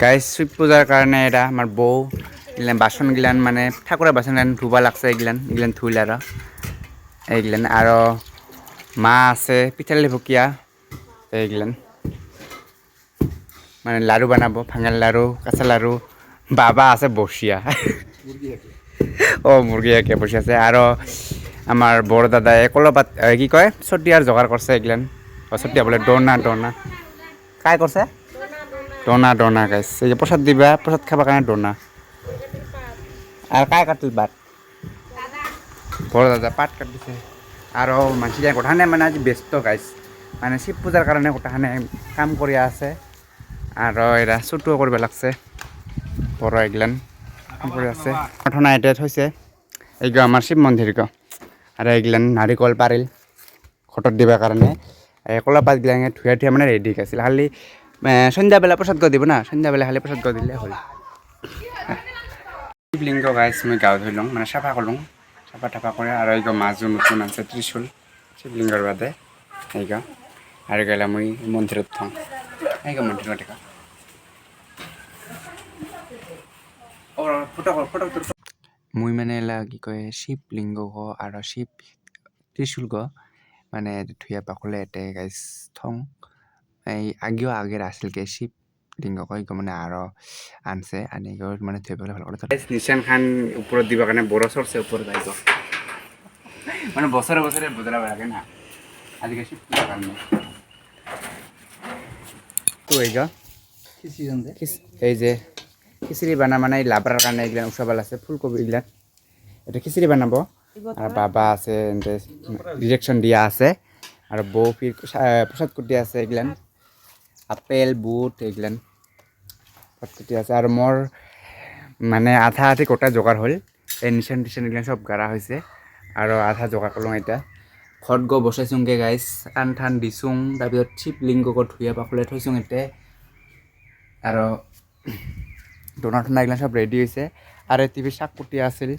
Guys Shiva পূজাৰ কাৰণে এটা আমাৰ বৌ এইগিলান বাচন গিলান মানে ঠাকুৰৰ বাচন গিলান ধুব লাগছে এইগিলান ধুইল এইগিলান আৰু মা আছে পিঠালি ভুকীয়া এইগিলান মানে লাড়ু বনাব ভাঙাৰ লাড়ু কাঁচা লাড়ু বাবা আছে বচিয়া মুৰ্গীয়াকে বসি আছে আৰু আমাৰ বৰ দাদাই কলপাত কি কয় চতিয়াৰ যোগাৰ কৰিছে এইগিলান চতিয়া বোলে দনা কাই কৰিছে দনা গাইছ প্ৰসাদ দিবা প্ৰসাদ খাব কাৰণে দনা আৰু কাই কাটিল পাত বৰ দাদা পাত কাটিছে আৰু মানুহে কথানে মানে আজি ব্যস্ত গাইছ মানে শিৱ পূজাৰ কাৰণে কথানে কাম কৰি আছে আৰু এৰা চুটোও কৰিব লাগছে বড় এইগিলান কাম কৰি আছে প্ৰাৰ্থনা এতিয়া থৈছে এইগ আমাৰ শিৱ মন্দিৰ আৰু এইগিলান নাৰিকল পাৰিল ঘটত দিবৰ কাৰণে কলাপাতগিলান ধুই মানে ৰেডি আছিল খালি সন্ধ্যাবেলা প্ৰসাদ দিব না সন্ধ্যাবেলা খালি প্ৰসাদ দিলে হ'ল শিৱলিংগ গাইছ মই গাঁৱত ধুই লওঁ মানে চাফা কৰোঁ চাফা কৰে আৰু এইগ মাজু নতুন আছে ত্ৰিশূল শিৱলিংগৰ বাদে এইগ আৰু গেলা মই মন্দিৰত থওঁ এইগ মন্দিৰত দেখা মই মানে এলা কি কয় শিৱলিংগ আৰু শিৱ ত্ৰিশূল মানে ধুইয়া পাখলে এতে গাইছ থওঁ এই আগেও আছিল কে শিৱলিংগ মানে আৰু আনছে আনি মানে ধুই পাখলে ভাল কৰে নিশান খান ওপৰত দিবৰ কাৰণে বড়ো চৰছে ওপৰত আহিব মানে বছৰে বদলাব লাগে না আজিকালি শিৱ পূজাৰ কাৰণে তো এই যে খিচিৰি বনা মানে লাবৰাৰ কাৰণে এইগিলান উঠাবাল আছে ফুলকবি এইগিলান এটা খিচিৰি বনাব আৰু বাবা আছে এনে ডিৰেকশ্যন দিয়া আছে আৰু বৌ ফিৰ প্ৰসাদ কুটি আছে এইগিলান আপেল বুট এইগিলান প্ৰসাদ কুটি আছে আৰু মোৰ মানে আধা আধি গোটা যোগাৰ হ'ল এই নিচান এইগিলান চব গাৰা হৈছে আৰু আধা যোগাৰ কৰিলোঁ এতিয়া ঘৰত গৈ বচাইছোঁগৈ গাইছ কাণ ঠান দিছোঁং তাৰপিছত শিৱলিংগক ধুইয়া পাখলে থৈছোঁং এতিয়া আৰু দনা এইগিলান সব ৰেডি হৈছে আৰু টিভি শাক কুটি আছিল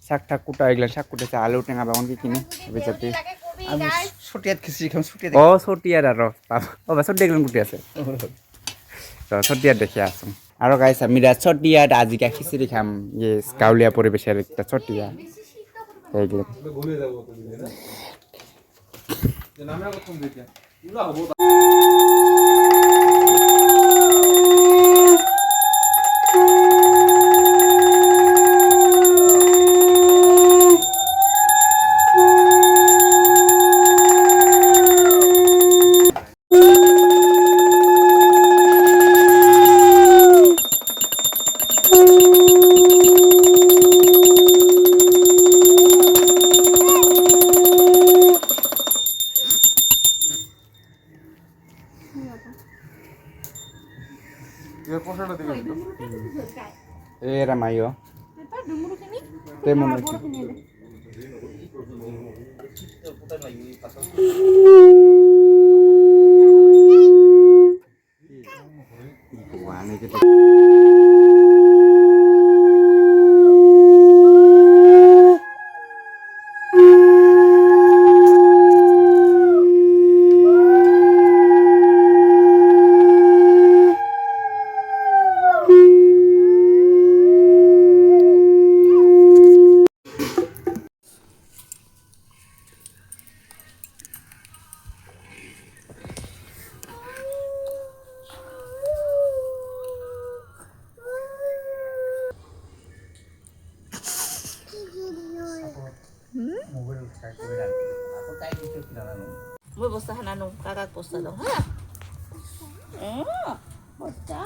শাক ঠাক কুটা এইগিলান শাক কুটিছে আলু টেঙা বাগন কি কিনি যাতে আমি চতিয়াত খিচিৰি খাম চতিয়াত আৰু চতিয়া এইগিলান কুটি আছে চতিয়াত দেখি আছোঁ আৰু গাইছ আমি চতিয়াত আজিকা খিচিৰি খাম গাঁৱলীয়া পৰিৱেশৰ একটা চতিয়া এইগিলান এরা মাইও তেমন Mau basta hananong kakak posta dong ha? Posta.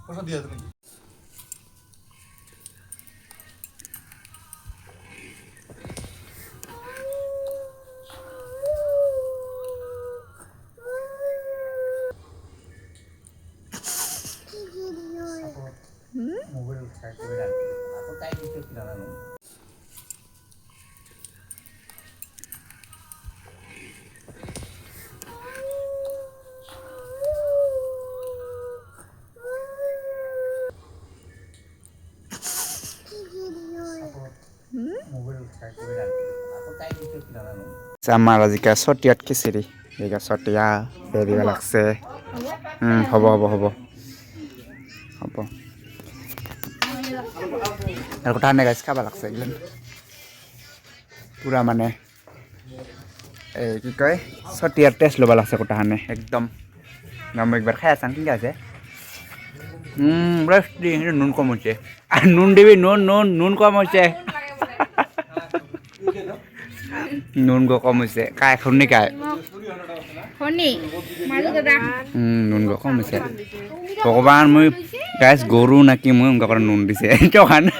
Posta dia tu ni. Mobile saya tu dah. Aku kayak gitu tidak lalu. আমার আজিকা চতিয়াত খিচিৰি চতিয়া দিব লাগছে হ'ব হ'ব আৰু কথা নাই গাইছ খাব লাগছে এইগিলান পূৰা মানে এই কি কয় চতিয়াৰ টেষ্ট ল'ব লাগছে কথাখানে একদম মই একবাৰ খাই আছাম ঠিক আছে নুন কম হৈছে নুন দিবি নুন কম হৈছে নুন কম হৈছে কাই খুন্দি কাই নুন কম হৈছে ভগৱান মই গাইছ গৰু নাকি মই এনেকুৱা নুন দিছে এইটো কাৰণে